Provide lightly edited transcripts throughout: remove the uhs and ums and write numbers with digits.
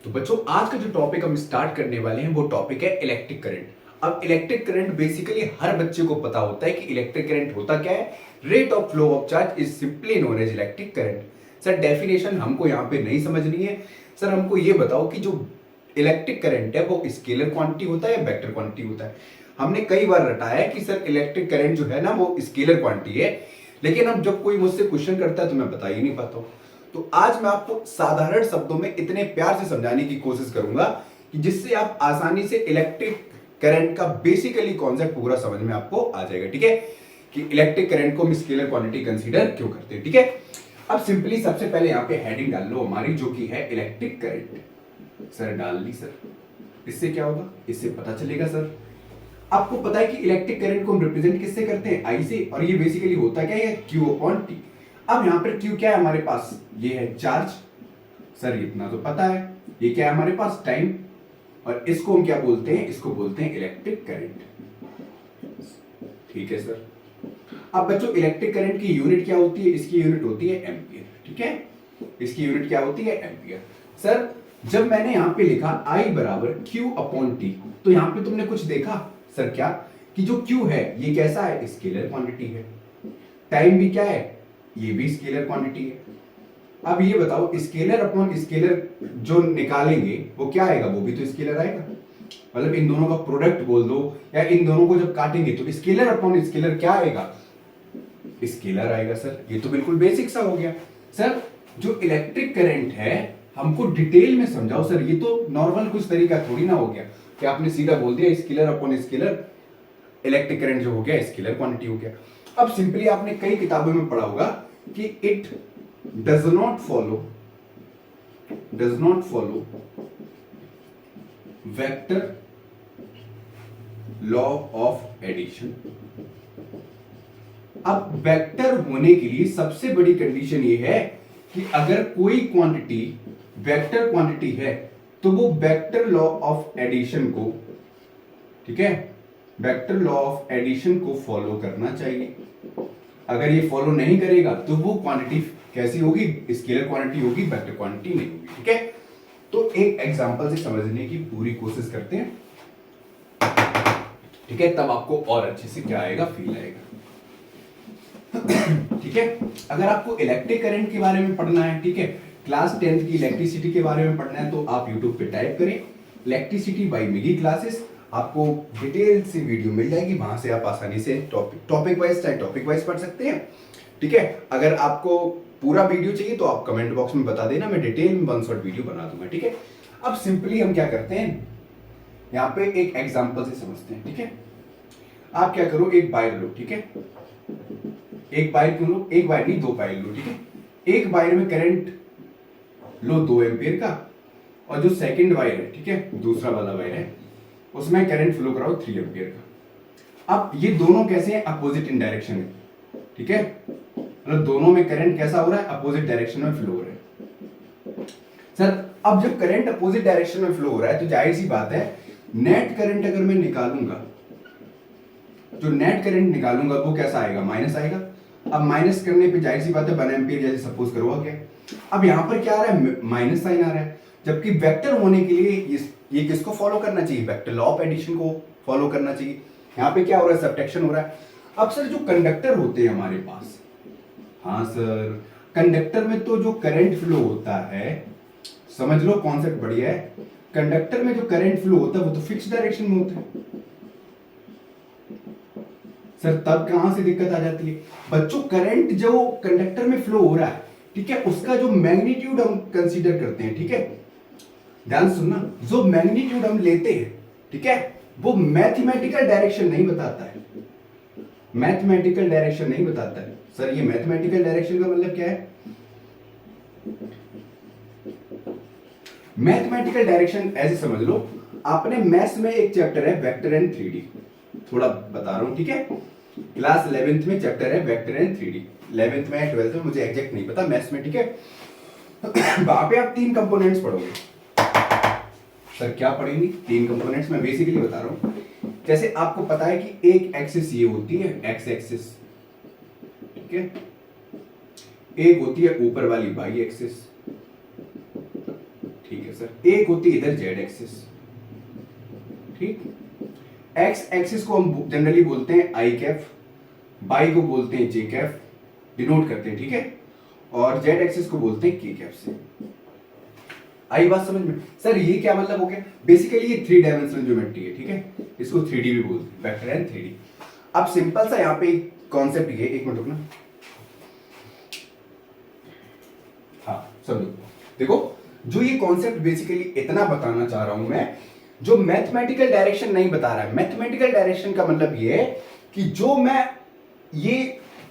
तो बच्चों आज का जो टॉपिक हम स्टार्ट करने वाले हैं वो टॉपिक है इलेक्ट्रिक करंट। अब इलेक्ट्रिक करंट बेसिकली हर बच्चे को पता होता है कि इलेक्ट्रिक करंट होता क्या है। Rate of flow of charge is simply known as electric current. Sir definition हमको यहाँ पे नहीं समझनी है। सर हमको ये बताओ कि जो इलेक्ट्रिक करंट है वो स्केलर क्वांटिटी होता है या वेक्टर क्वांटिटी होता है। हमने कई बार रटाया है कि सर इलेक्ट्रिक करंट जो है ना वो स्केलर क्वांटिटी है, लेकिन अब जब कोई मुझसे क्वेश्चन करता है तो मैं बता ही नहीं पाता हूँ। तो आज मैं आपको साधारण शब्दों में इतने प्यार से समझाने की कोशिश करूंगा कि जिससे आप आसानी से इलेक्ट्रिक करंट का बेसिकली कॉन्सेप्ट पूरा समझ में आपको आ जाएगा। ठीक है, कि इलेक्ट्रिक करंट को हम स्केलर क्वांटिटी कंसीडर क्यों करते हैं। ठीक है, अब सिंपली सबसे पहले यहाँ पे हेडिंग डाल लो हमारी, जो कि है इलेक्ट्रिक करंट। सर डाल ली सर, इससे क्या होगा, इससे पता चलेगा सर आपको पता है कि इलेक्ट्रिक करंट को हम रिप्रेजेंट किससे करते हैं, आई से, और ये बेसिकली होता क्या है, Q अपॉन T। अब यहां पर Q क्या है हमारे पास, ये है चार्ज, सर इतना तो पता है। ये क्या है हमारे पास, टाइम, और इसको हम क्या बोलते हैं, इसको बोलते हैं इलेक्ट्रिक करंट। ठीक है सर। अब बच्चों इलेक्ट्रिक करंट की यूनिट क्या होती है, इसकी यूनिट होती है एम्पियर। ठीक है, इसकी यूनिट क्या होती है, एम्पियर। सर जब मैंने यहां पे लिखा I बराबर Q अपॉन T, तो यहां पे तुमने कुछ देखा सर क्या, कि जो Q है ये कैसा है, स्केलर क्वांटिटी है। टाइम भी क्या है, ये भी स्केलर क्वांटिटी है। अब ये बताओ स्केलर अपॉन स्केलर जो निकालेंगे वो क्या आएगा, वो भी तो स्केलर आएगा। मतलब इन दोनों का प्रोडक्ट बोल दो, या इन दोनों को जब काटेंगे तो स्केलर अपॉन स्केलर क्या आएगा, स्केलर आएगा। सर ये तो बिल्कुल बेसिक सा हो गया। सर जो इलेक्ट्रिक करंट है हमको डिटेल में समझाओ सर, ये तो नॉर्मल कुछ तरीका थोड़ी ना हो गया कि आपने सीधा बोल दिया scalar upon scalar electric current जो हो गया स्केलर क्वांटिटी हो गया। अब सिंपली आपने कई किताबों में पढ़ा होगा कि it does not follow vector law of addition. अब वेक्टर होने के लिए सबसे बड़ी कंडीशन ये है कि अगर कोई क्वांटिटी वेक्टर क्वांटिटी है तो वो वेक्टर लॉ ऑफ एडिशन को, ठीक है, वेक्टर लॉ ऑफ एडिशन को फॉलो करना चाहिए। अगर ये फॉलो नहीं करेगा तो वो क्वांटिटी कैसी होगी, स्केलर क्वांटिटी होगी, वेक्टर क्वांटिटी नहीं होगी। ठीक है, तो एक एग्जांपल से समझने की पूरी कोशिश करते हैं। ठीक है, तब आपको और अच्छे से क्या आएगा, फील आएगा। ठीक है, अगर आपको इलेक्ट्रिक करंट के बारे में पढ़ना है, ठीक है, क्लास 10th की इलेक्ट्रिसिटी के बारे में पढ़ना है, तो आप YouTube पे टाइप करें इलेक्ट्रिसिटी बाय मिगी क्लासेस, आपको डिटेल से वीडियो मिल जाएगी। वहां से आप आसानी से टॉपिक वाइज चाहे टॉपिक वाइज पढ़ सकते हैं। ठीक है, अगर आपको पूरा वीडियो चाहिए तो आप कमेंट बॉक्स में बता देना, मैं डिटेल में वन शॉट वीडियो बना दूंगा। ठीक है, अब सिंपली हम क्या करते हैं, यहाँ पे एक एग्जाम्पल से समझते हैं। ठीक है, आप क्या करो, एक वायर लो। ठीक है, एक वायर क्यों लो, एक वायर नहीं दो वायर लो। ठीक है, एक वायर में करंट लो 2 एम्पियर का, और जो सेकंड वायर है, ठीक है, दूसरा वाला वायर है, उसमें करंट फ्लो कराओ 3 एम्पियर का। अब ये दोनों कैसे हैं, अपोजिट इन डायरेक्शन में। ठीक है, मतलब दोनों में करंट कैसा हो रहा है, अपोजिट डायरेक्शन में फ्लो हो रहा है। सर अब जब करंट अपोजिट डायरेक्शन में फ्लो हो रहा है तो जाहिर सी बात है नेट करंट अगर मैं निकालूंगा, जो नेट करंट निकालूंगा वो कैसा आएगा, माइनस आएगा। अब माइनस करने पे जाहिर सी बात है 1 एम्पियर जैसे सपोज करो क्या, अब यहां पर क्या आ रहा है, माइनस साइन आ रहा है। जबकि वेक्टर होने के लिए ये किसको फॉलो करना चाहिए, वेक्टर लॉ ऑफ एडिशन को फॉलो करना चाहिए। यहां पे क्या हो रहा है, सब्ट्रैक्शन हो रहा है। अब सर जो कंडक्टर होते हैं हमारे पास, हाँ सर, कंडक्टर में तो जो करंट फ्लो होता है, समझ लो कॉन्सेप्ट बढ़िया है, कंडक्टर में जो करंट फ्लो होता है वो तो फिक्स डायरेक्शन में होता है। सर तब कहां से दिक्कत आ जाती है बच्चों, करंट जो कंडक्टर में फ्लो हो रहा है, ठीक है, उसका जो मैग्नीट्यूड हम कंसीडर करते हैं। ठीक है, ध्यान सुनना, जो मैग्नीट्यूड हम लेते हैं, ठीक है, वो मैथमेटिकल डायरेक्शन नहीं बताता है, मैथमेटिकल डायरेक्शन नहीं बताता है। सर ये मैथमेटिकल डायरेक्शन का मतलब क्या है, मैथमेटिकल डायरेक्शन ऐसे समझ लो, आपने मैथ्स में एक चैप्टर है वेक्टर एंड 3D, थोड़ा बता रहा हूं। ठीक है, क्लास 11th में चैप्टर है वेक्टर एंड 3D, 11th में 12th में मुझे एग्जैक्ट नहीं पता मैथ्स में। ठीक है, वहां पे आप 3 कंपोनेंट्स पढ़ोगे। सर क्या पढ़ेंगे, 3 कंपोनेंट्स मैं बेसिकली बता रहा हूं। जैसे आपको पता है कि एक एक्सिस ये होती है एक्स एक्सिस, ठीक है, एक होती है ऊपर वाली वाई एक्सिस। ठीक है सर, एक होती है इधर जेड एक्सिस, ठीक। एक्स एक्सिस को हम जनरली बोलते हैं आई कैप, बाई को बोलते हैं जे कैप, डिनोट करते हैं, ठीक है। और जेड एक्सिस को बोलते हैं के कैप से। आई बात समझ में? सर ये क्या मतलब हो गया? बेसिकली ये 3 डायमेंशनल ज्योमेट्री है, ठीक है, इसको 3D भी बोलते हैं, वेक्टर एंड 3D। अब सिंपल सा यहाँ पे कॉन्सेप्ट ये, एक मिनट रुकना, हाँ समझो। देखो जो ये कॉन्सेप्ट बेसिकली इतना बताना चाह रहा हूं मैं, जो मैथमेटिकल डायरेक्शन नहीं बता रहा है। मैथमेटिकल डायरेक्शन का मतलब ये है कि जो मैं ये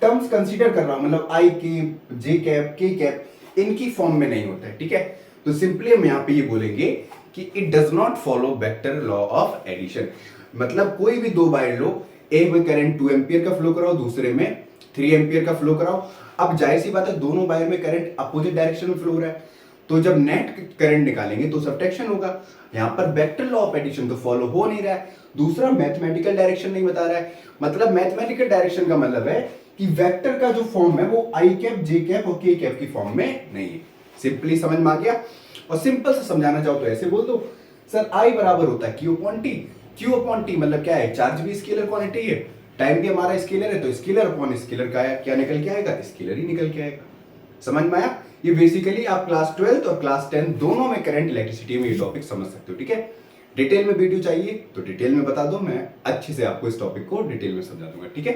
टर्म्स कंसीडर कर रहा हूं, मतलब आई कैप, जे कैप, के कैप, इनकी फॉर्म में नहीं होता है, ठीक है। तो सिंपली हम यहां पे ये बोलेंगे कि it does not follow vector law of addition. मतलब कोई भी दो वायर लो, एक में करंट 2 एम्पियर का फ्लो कराओ, दूसरे में 3 एम्पियर का फ्लो कराओ। अब जाहिर सी बात है दोनों वायर में करंट अपोजिट डायरेक्शन में फ्लो हो रहा है, तो जब नेट करंट निकालेंगे तो सब्ट्रैक्शन होगा। यहां पर वेक्टर लॉ ऑफ एडिशन तो फॉलो हो नहीं रहा है। दूसरा मैथमेटिकल डायरेक्शन नहीं बता रहा है। मतलब मैथमेटिकल डायरेक्शन का मतलब है कि वेक्टर का जो फॉर्म है वो आई कैप, जे कैप और के कैप की फॉर्म में नहीं है। सिंपली समझ में आ गया? और सिंपल से समझाना चाहो तो ऐसे बोल दो, सर आई बराबर होता है Q upon T. Q upon T मतलब क्या है? चार्ज भी स्केलर क्वांटिटी है, टाइम भी हमारा स्केलर है, तो स्केलर अपॉन स्केलर का क्या निकल के आएगा? स्केलर ही निकल के आएगा। समझ में आया? ये बेसिकली आप क्लास 12 और क्लास 10 दोनों में करंट इलेक्ट्रिसिटी में ये टॉपिक समझ सकते हो, ठीक है। डिटेल में वीडियो चाहिए तो डिटेल में बता दो, मैं अच्छे से आपको इस टॉपिक को डिटेल में समझा दूंगा, ठीक है।